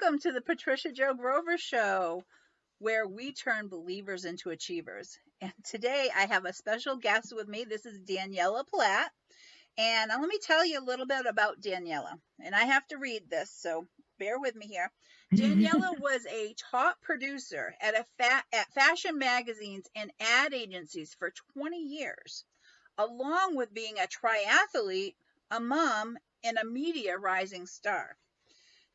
welcome to the Patricia Joe Grover Show, where we turn believers into achievers. And today I have a special guest with me. This is Daniella Platt. And let me tell you a little bit about Daniella. And I have to read this, so bear with me here. Daniella was a top producer at fashion magazines and ad agencies for 20 years, along with being a triathlete, a mom, and a media rising star.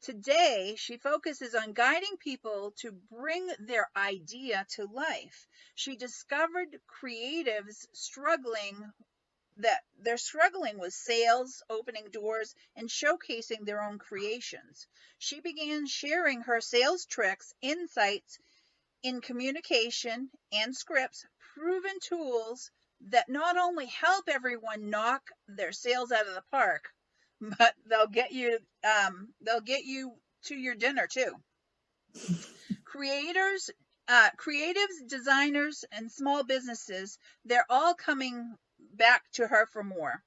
Today, she focuses on guiding people to bring their idea to life. She discovered creatives they're struggling with sales, opening doors, and showcasing their own creations. She began sharing her sales tricks, insights in communication and scripts, proven tools that not only help everyone knock their sales out of the park, but they'll get you to your dinner too. Creatives, designers, and small businesses, they're all coming back to her for more.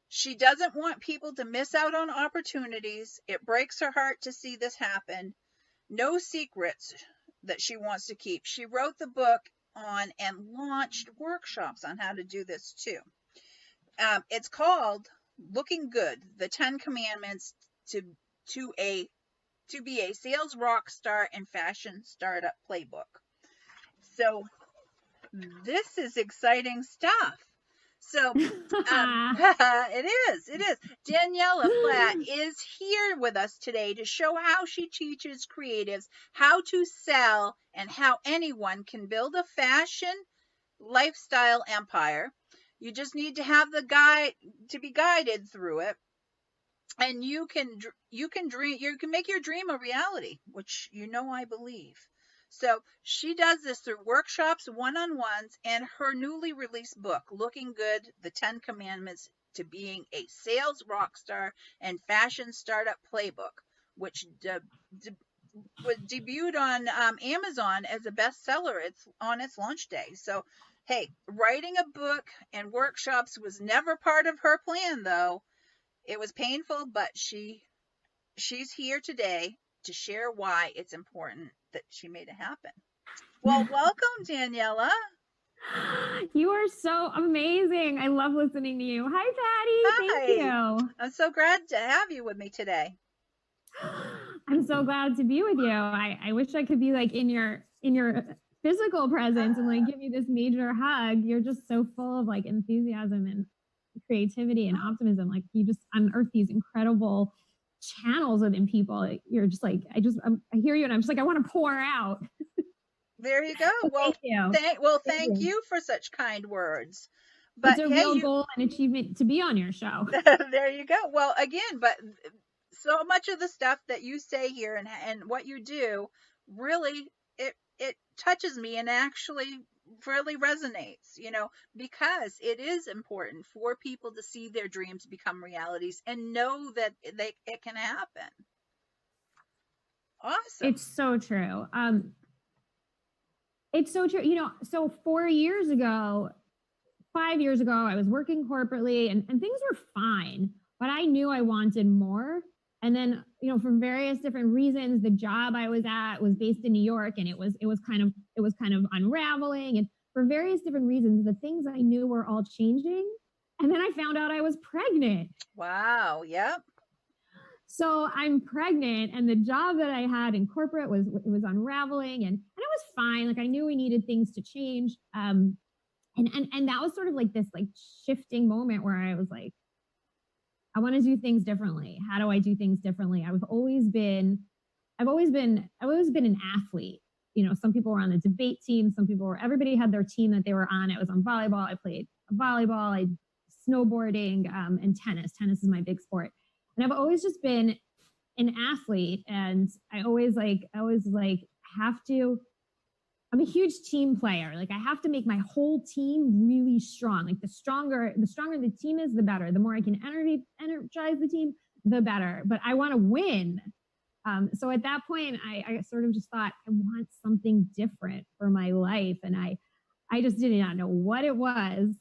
She doesn't want people to miss out on opportunities. It breaks her heart to see this happen. No secrets that she wants to keep. She wrote the book on and launched workshops on how to do this too. It's called Looking Good: The 10 Commandments to be a Sales Rock Star and Fashion Startup Playbook. So this is exciting stuff. So it is. Daniella Platt is here with us today to show how she teaches creatives how to sell and how anyone can build a fashion lifestyle empire. You just need to have the guide to be guided through it, and you can make your dream a reality, which I believe. So she does this through workshops, one-on-ones, and her newly released book, Looking Good: The 10 Commandments to Being a Sales Rockstar and Fashion Startup Playbook, which was debuted on Amazon as a bestseller. It's on its launch day. So, hey, writing a book and workshops was never part of her plan, though. It was painful, but she's here today to share why it's important that she made it happen. Well, welcome, Daniella. You are so amazing. I love listening to you. Hi, Patty. Hi. Thank you. I'm so glad to have you with me today. I'm so glad to be with you. I wish I could be like in your physical presence and like give you this major hug. You're just so full of like enthusiasm and creativity and optimism. Like you just unearth these incredible channels within people. You're just like, I hear you and I'm just like, I want to pour out. There you go. Well, thank you for such kind words. But it's a real goal and achievement to be on your show. There you go. Well, again, but so much of the stuff that you say here and what you do, really, it touches me and actually really resonates, because it is important for people to see their dreams become realities and know that it can happen. Awesome. It's so true. It's so true. So 5 years ago, I was working corporately and things were fine, but I knew I wanted more. And then, for various different reasons, the job I was at was based in New York and it was kind of unraveling. And for various different reasons, the things I knew were all changing. And then I found out I was pregnant. Wow. Yep. So I'm pregnant and the job that I had in corporate was unraveling and it was fine. Like I knew we needed things to change. And that was sort of like this like shifting moment where I was like, I want to do things differently. How do I do things differently? I've always been an athlete. Some people were on the debate team. Everybody had their team that they were on. I was on volleyball. I played volleyball, snowboarding, and tennis. Tennis is my big sport. And I've always just been an athlete. And I always have to, I'm a huge team player. Like I have to make my whole team really strong. Like the stronger the team is, the better. The more I can energize the team, the better. But I want to win. So at that point, I sort of just thought, I want something different for my life. And I just did not know what it was.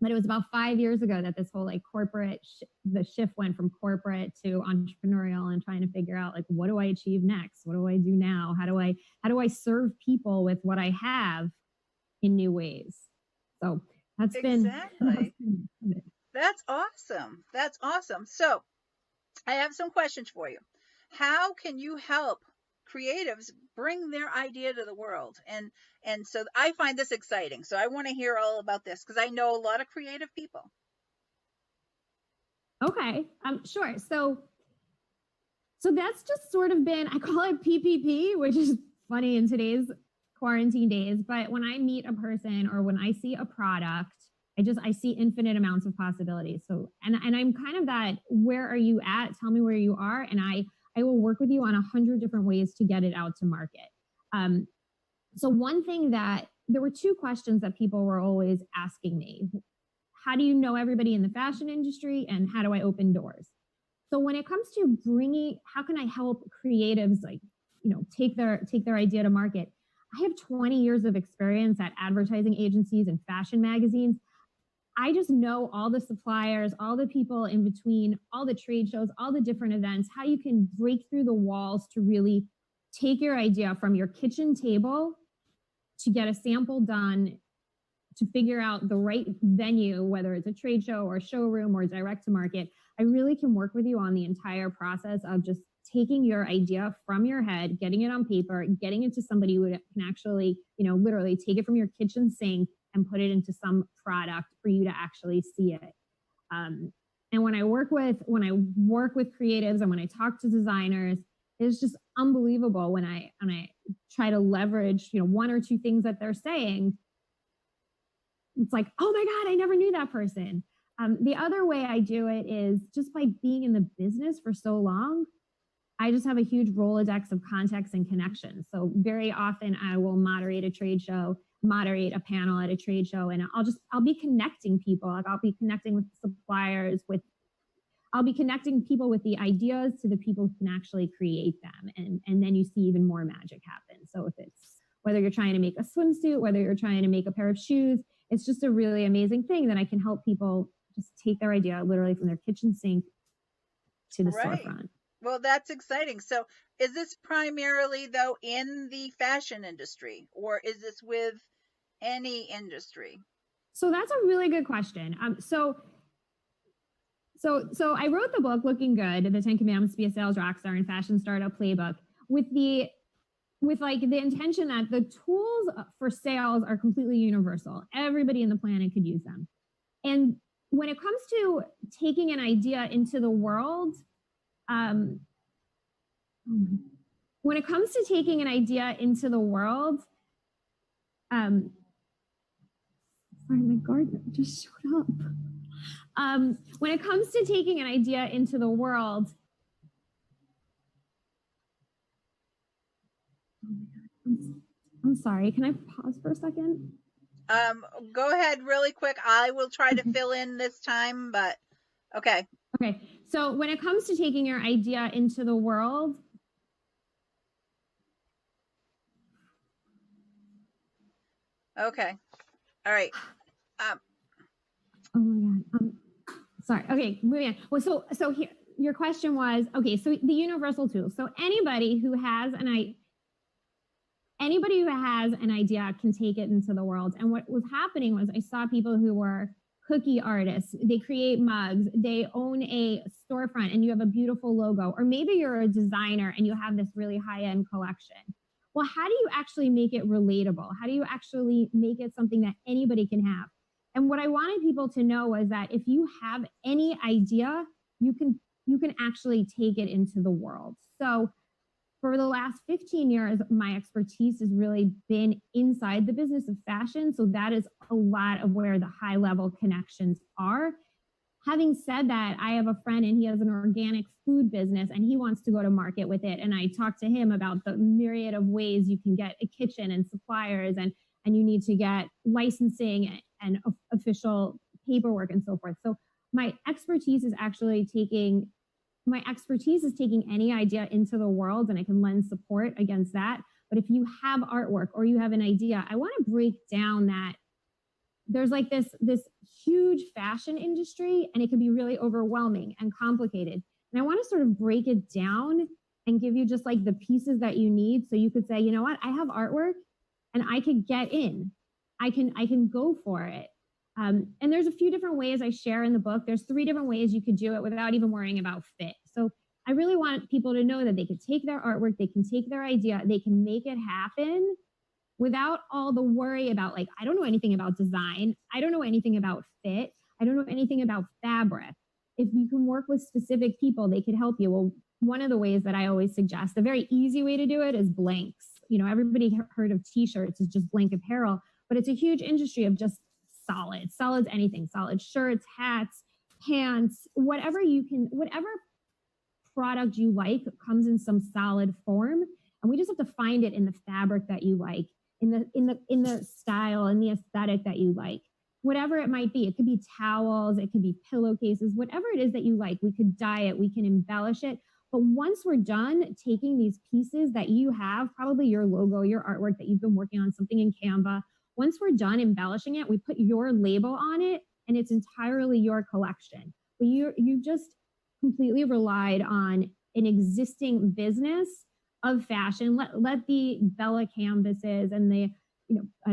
But it was about 5 years ago that this whole like the shift went from corporate to entrepreneurial, and trying to figure out like, what do I achieve next? What do I do now? How do I serve people with what I have in new ways? So Exactly. That's awesome. That's awesome. So I have some questions for you. How can you help creatives bring their idea to the world? And so I find this exciting. So I want to hear all about this because I know a lot of creative people. Okay, sure. So that's just sort of been, I call it PPP, which is funny in today's quarantine days. But when I meet a person or when I see a product, I see infinite amounts of possibilities. So, and I'm kind of that, where are you at? Tell me where you are. And I will work with you on 100 different ways to get it out to market. So one thing that there were two questions that people were always asking me. How do you know everybody in the fashion industry, and how do I open doors? So when it comes to how can I help creatives like, take their idea to market? I have 20 years of experience at advertising agencies and fashion magazines. I just know all the suppliers, all the people in between, all the trade shows, all the different events, how you can break through the walls to really take your idea from your kitchen table to get a sample done, to figure out the right venue, whether it's a trade show or a showroom or direct to market. I really can work with you on the entire process of just taking your idea from your head, getting it on paper, getting it to somebody who can actually, literally take it from your kitchen sink and put it into some product for you to actually see it. And when I work with creatives and when I talk to designers, it's just unbelievable when I try to leverage, one or two things that they're saying. It's like, oh my God, I never knew that person. The other way I do it is just by being in the business for so long. I just have a huge Rolodex of contacts and connections. So very often I will moderate a trade show, moderate a panel at a trade show, and I'll be connecting people. Like I'll be connecting with suppliers, I'll be connecting people with the ideas to the people who can actually create them. And then you see even more magic happen. So if it's whether you're trying to make a swimsuit, whether you're trying to make a pair of shoes, it's just a really amazing thing that I can help people just take their idea literally from their kitchen sink to the storefront. Well, that's exciting. So is this primarily though in the fashion industry, or is this with any industry? So that's a really good question. So I wrote the book Looking Good, the 10 Commandments to be a Sales Rockstar and Fashion Startup Playbook with the intention that the tools for sales are completely universal. Everybody in the planet could use them. And when it comes to taking an idea into the world, sorry, my gardener just showed up. When it comes to taking an idea into the world, I'm sorry, can I pause for a second? Go ahead really quick. I will try to fill in this time, but okay. Okay, so when it comes to taking your idea into the world, okay. All right. Oh my God. Sorry. Okay, moving on. Well, so here, your question was, okay, so the universal tools. So anybody who has an idea can take it into the world. And what was happening was I saw people who were cookie artists. They create mugs. They own a storefront and you have a beautiful logo. Or maybe you're a designer and you have this really high-end collection. Well, how do you actually make it relatable? How do you actually make it something that anybody can have? And what I wanted people to know was that if you have any idea, you can actually take it into the world. So for the last 15 years, my expertise has really been inside the business of fashion. So that is a lot of where the high level connections are. Having said that, I have a friend and he has an organic food business and he wants to go to market with it. And I talked to him about the myriad of ways you can get a kitchen and suppliers, and you need to get licensing and official paperwork and so forth. So my expertise is taking any idea into the world, and I can lend support against that. But if you have artwork or you have an idea, I want to break down there's like this huge fashion industry, and it can be really overwhelming and complicated. And I want to sort of break it down and give you just like the pieces that you need, so you could say, you know what, I have artwork and I could get in. I can go for it. And there's a few different ways I share in the book. There's 3 different ways you could do it without even worrying about fit. So I really want people to know that they can take their artwork, they can take their idea, they can make it happen without all the worry about, like, I don't know anything about design. I don't know anything about fit. I don't know anything about fabric. If you can work with specific people, they could help you. Well, one of the ways that I always suggest, a very easy way to do it, is blanks. You know, everybody heard of t-shirts as just blank apparel, but it's a huge industry of just solids, anything, solid shirts, hats, pants, whatever product you like comes in some solid form. And we just have to find it in the fabric that you like, in the style and the aesthetic that you like, whatever it might be. It could be towels, it could be pillowcases, whatever it is that you like. We could dye it, we can embellish it. But once we're done taking these pieces that you have, probably your logo, your artwork that you've been working on, something in Canva, once we're done embellishing it, we put your label on it, and it's entirely your collection. But you just completely relied on an existing business of fashion. Let the Bella canvases and the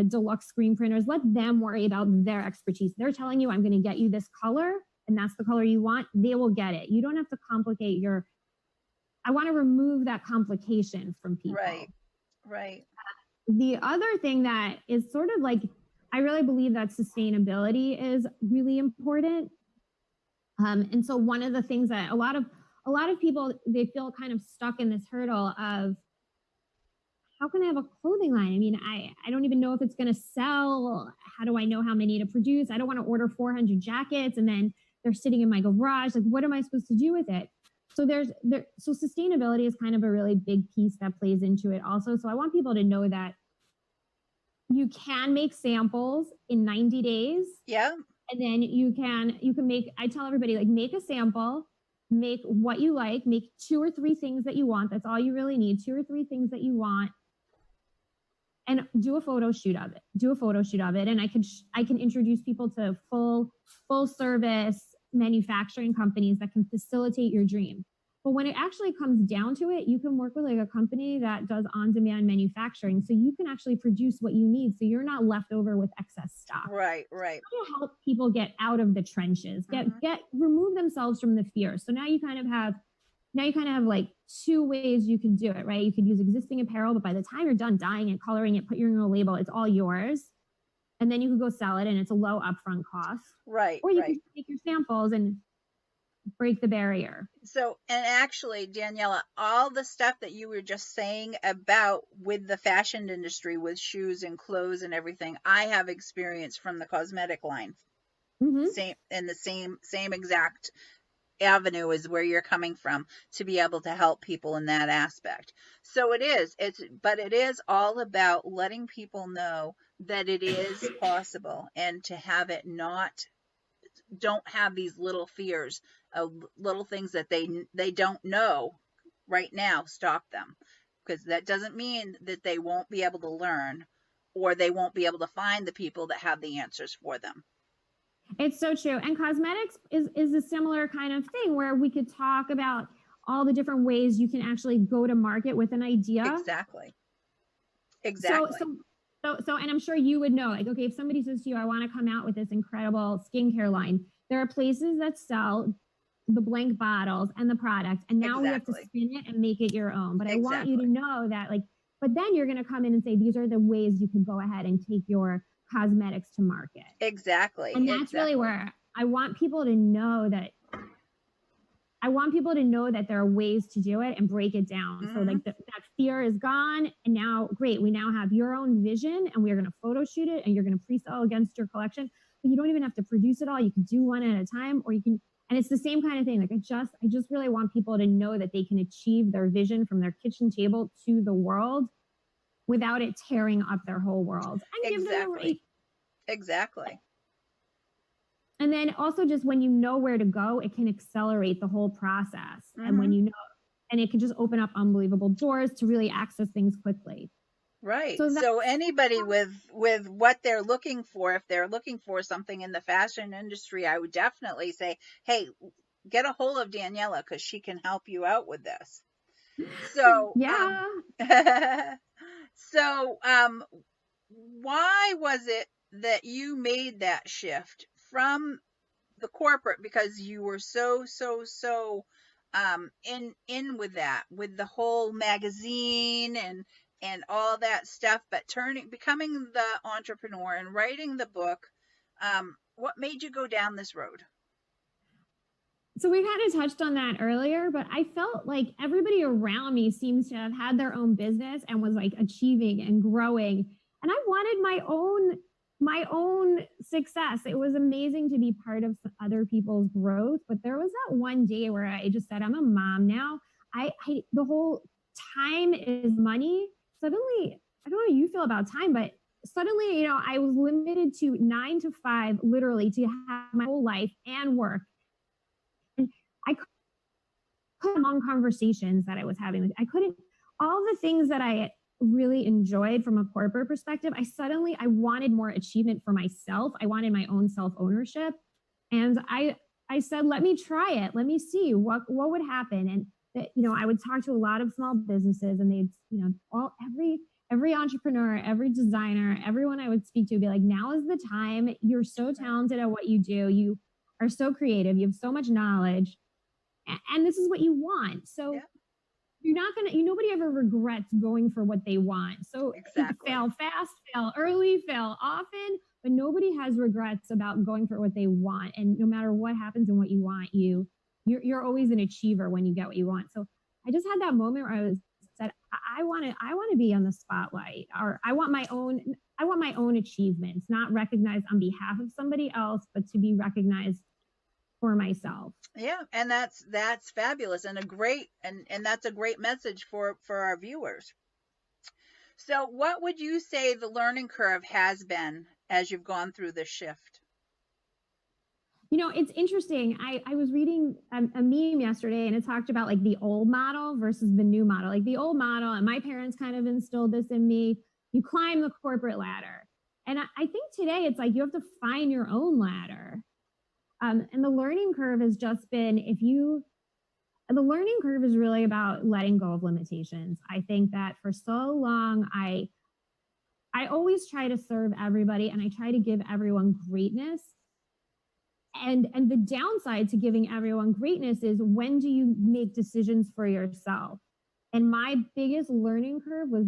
deluxe screen printers, let them worry about their expertise. They're telling you, I'm going to get you this color, and that's the color you want. They will get it. You don't have to complicate I want to remove that complication from people. Right. The other thing that is sort of like, I really believe that sustainability is really important. And so one of the things that a lot of people, they feel kind of stuck in this hurdle of, how can I have a clothing line? I mean, I don't even know if it's going to sell. How do I know how many to produce? I don't want to order 400 jackets and then they're sitting in my garage. Like, what am I supposed to do with it? So so sustainability is kind of a really big piece that plays into it also. So I want people to know that you can make samples in 90 days. Yeah. And then you can make, I tell everybody, like, make a sample, make what you like, make 2 or 3 things that you want. That's all you really need. 2 or 3 things that you want. And do a photo shoot of it. And I can introduce people to full service manufacturing companies that can facilitate your dream. But when it actually comes down to it, you can work with like a company that does on-demand manufacturing, so you can actually produce what you need, so you're not left over with excess stock. Right. To help people get out of the trenches, remove themselves from the fear. So now you kind of have like 2 ways you can do it, right? You could use existing apparel, but by the time you're done dyeing it, coloring it, put your own label, it's all yours. And then you can go sell it, and it's a low upfront cost. Right. Or you can take your samples and break the barrier. So, and actually, Daniella, all the stuff that you were just saying about with the fashion industry, with shoes and clothes and everything, I have experience from the cosmetic line. Same exact avenue is where you're coming from, to be able to help people in that aspect. So it is all about letting people know that it is possible, and to have it don't have these little fears of little things that they don't know right now stop them, because that doesn't mean that they won't be able to learn, or they won't be able to find the people that have the answers for them. It's so true. And cosmetics is a similar kind of thing, where we could talk about all the different ways you can actually go to market with an idea. Exactly. So, and I'm sure you would know, like, okay, if somebody says to you, I want to come out with this incredible skincare line, there are places that sell the blank bottles and the product, and now we have to spin it and make it your own. But I want you to know that, like, but then you're going to come in and say, these are the ways you can go ahead and take your cosmetics to market. Exactly. And that's really where I want people to know that there are ways to do it and break it down. So like that fear is gone. And now, great, we now have your own vision, and we're going to photo shoot it, and you're going to pre-sell against your collection. But you don't even have to produce it all. You can do one at a time, or you can, and it's the same kind of thing. Like I just really want people to know that they can achieve their vision from their kitchen table to the world without it tearing up their whole world. And give them a right. Exactly. And then also, just when you know where to go, it can accelerate the whole process. And when you know, and it can just open up unbelievable doors to really access things quickly. Right. So So that's anybody with what they're looking for, if they're looking for something in the fashion industry, I would definitely say, hey, get a hold of Daniella because she can help you out with this. So, yeah. so why was it that you made that shift from the corporate, because you were so in with that, with the whole magazine and all that stuff, but becoming the entrepreneur and writing the book, what made you go down this road? So we kind of touched on that earlier, but I felt like everybody around me seems to have had their own business and was like achieving and growing. And I wanted my own success. It was amazing to be part of other people's growth, but there was that one day where I just said, I'm a mom now. I the whole time is money. Suddenly, I don't know how you feel about time, but suddenly, I was limited to 9 to 5, literally, to have my whole life and work. And I couldn't long conversations that I was having. Like, I couldn't, all the things that I really enjoyed from a corporate perspective, I wanted more achievement for myself. I wanted my own self ownership. And I said, let me try it. Let me see what would happen. And I would talk to a lot of small businesses, and they'd, every entrepreneur, every designer, everyone I would speak to would be like, now is the time. You're so talented at what you do. You are so creative. You have so much knowledge, and this is what you want. So Yeah, nobody ever regrets going for what they want. So exactly. fail fast, fail early, fail often, but nobody has regrets about going for what they want. And no matter what happens and what you want, you're always an achiever when you get what you want. So I just had that moment where said, I want to be on the spotlight, or I want my own achievements, not recognized on behalf of somebody else, but to be recognized for myself. Yeah, and that's fabulous, and a great, and that's a great message for our viewers. So what would you say the learning curve has been as you've gone through this shift? It's interesting. I was reading a meme yesterday, and it talked about like the old model versus the new model. Like the old model, and my parents kind of instilled this in me, you climb the corporate ladder. And I think today it's like you have to find your own ladder. And the learning curve has just been the learning curve is really about letting go of limitations. I think that for so long, I always try to serve everybody, and I try to give everyone greatness. And the downside to giving everyone greatness is, when do you make decisions for yourself? And my biggest learning curve was,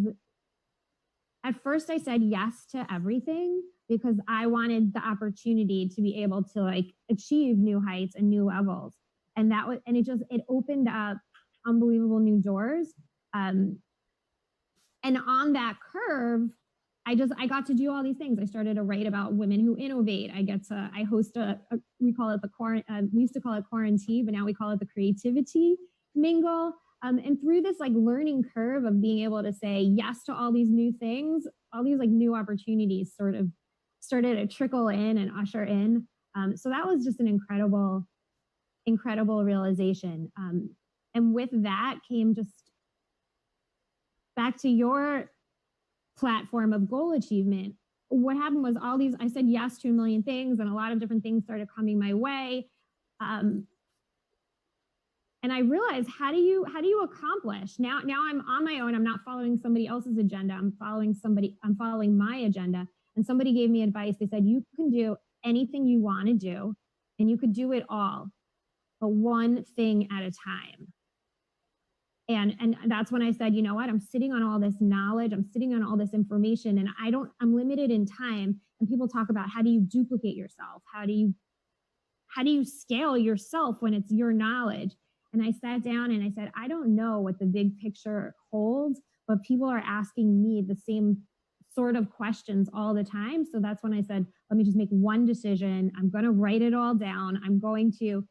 at first I said yes to everything because I wanted the opportunity to be able to like achieve new heights and new levels. And it opened up unbelievable new doors. Um, and on that curve, I got to do all these things. I started to write about women who innovate. I host we call it we used to call it quarantine, but now we call it the creativity mingle. And through this like learning curve of being able to say yes to all these new things, all these like new opportunities sort of started to trickle in and usher in. So that was just an incredible realization. And with that came just back to your platform of goal achievement. What happened was, I said yes to a million things, and a lot of different things started coming my way. And I realized, how do you accomplish? Now I'm on my own. I'm not following somebody else's agenda. I'm following my agenda. And somebody gave me advice. They said, you can do anything you want to do, and you could do it all, but one thing at a time. And that's when I said, you know what, I'm sitting on all this knowledge, I'm sitting on all this information, and I'm limited in time. And people talk about, how do you duplicate yourself? How do you scale yourself when it's your knowledge? And I sat down and I said, I don't know what the big picture holds, but people are asking me the same sort of questions all the time. So that's when I said, let me just make one decision. I'm going to write it all down. I'm going to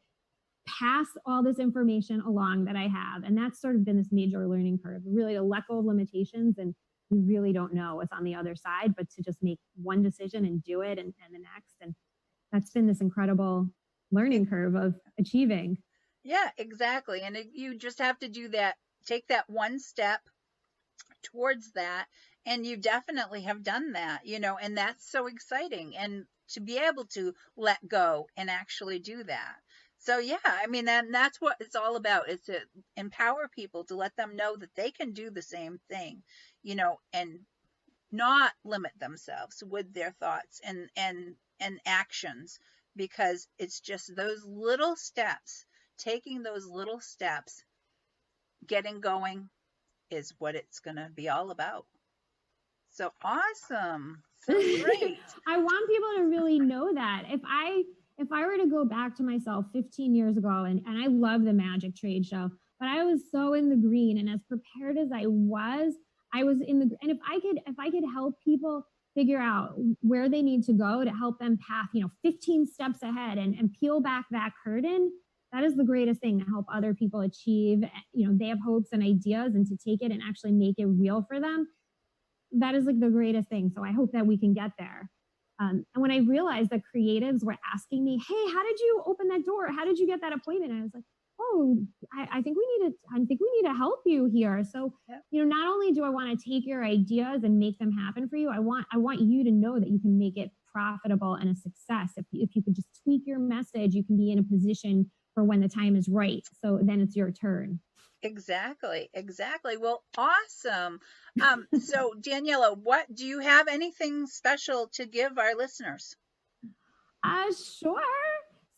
pass all this information along that I have. And that's sort of been this major learning curve, really, to let go of limitations. And you really don't know what's on the other side, but to just make one decision and do it, and the next. And that's been this incredible learning curve of achieving. Yeah, exactly. And you just have to do that, take that one step towards that, And you definitely have done that, and that's so exciting. And to be able to let go and actually do that. So yeah, I mean, that's what it's all about. It's to empower people, to let them know that they can do the same thing, and not limit themselves with their thoughts and actions, because it's just those little steps, taking those little steps, getting going is what it's going to be all about. So awesome. So great. I want people to really know that if I were to go back to myself 15 years ago, and I love the Magic Trade Show, but I was so in the green, and as prepared as I was in the, and if I could help people figure out where they need to go to help them path, 15 steps ahead, and peel back that curtain, that is the greatest thing, to help other people achieve, they have hopes and ideas, and to take it and actually make it real for them. That is like the greatest thing. So I hope that we can get there. And when I realized that creatives were asking me, "Hey, how did you open that door? How did you get that appointment?" And I was like, "Oh, I think we need to help you here." So, Yep. not only do I want to take your ideas and make them happen for you, I want you to know that you can make it profitable and a success. If you could just tweak your message, you can be in a position for when the time is right. So then it's your turn. Exactly. Exactly. Well, awesome. So Daniela, what do you have anything special to give our listeners? Sure.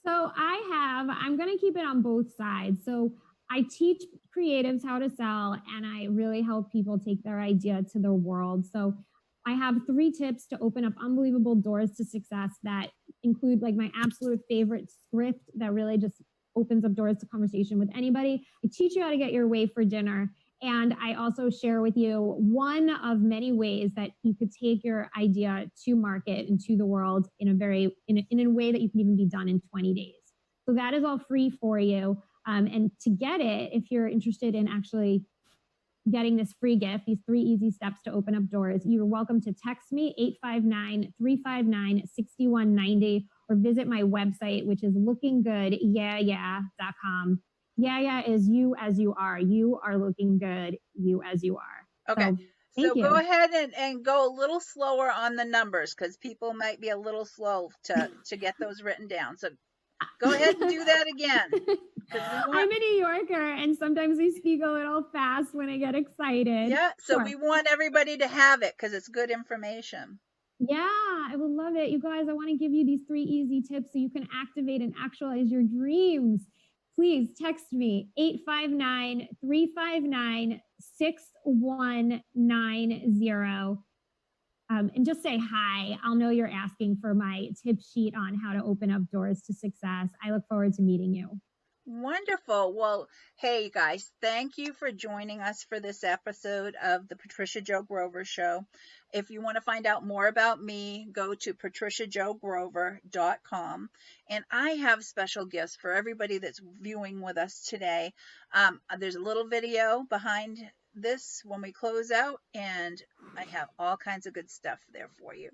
So I'm going to keep it on both sides. So I teach creatives how to sell, and I really help people take their idea to the world. So I have 3 tips to open up unbelievable doors to success that include like my absolute favorite script that really just opens up doors to conversation with anybody. I teach you how to get your way for dinner. And I also share with you one of many ways that you could take your idea to market and to the world in a way that you can even be done in 20 days. So that is all free for you. And to get it, if you're interested in actually getting this free gift, these 3 easy steps to open up doors, you're welcome to text me 859-359-6190 or visit my website, which is lookinggoodyeahyeah.com. Yeah, yeah is you as you are. You are looking good, you as you are. Okay. So So thank go you. ahead and go a little slower on the numbers, because people might be a little slow to get those written down. So go ahead and do that again, because we want. I'm a New Yorker, and sometimes I speak a little fast when I get excited. Yeah, so Sure. we want everybody to have it because it's good information. Yeah, I would love it. You guys, I want to give you these 3 easy tips so you can activate and actualize your dreams. Please text me 859-359-6190. And just say hi. I'll know you're asking for my tip sheet on how to open up doors to success. I look forward to meeting you. Wonderful. Well, hey guys, thank you for joining us for this episode of the Patricia Jo Grover Show. If you want to find out more about me, go to patriciajogrover.com. And I have special gifts for everybody that's viewing with us today. There's a little video behind this when we close out, and I have all kinds of good stuff there for you.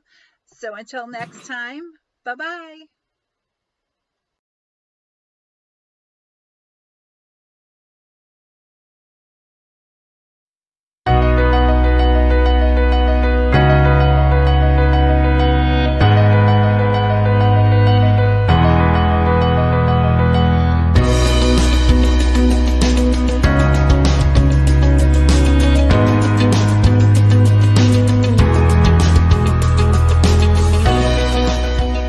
So until next time, bye bye.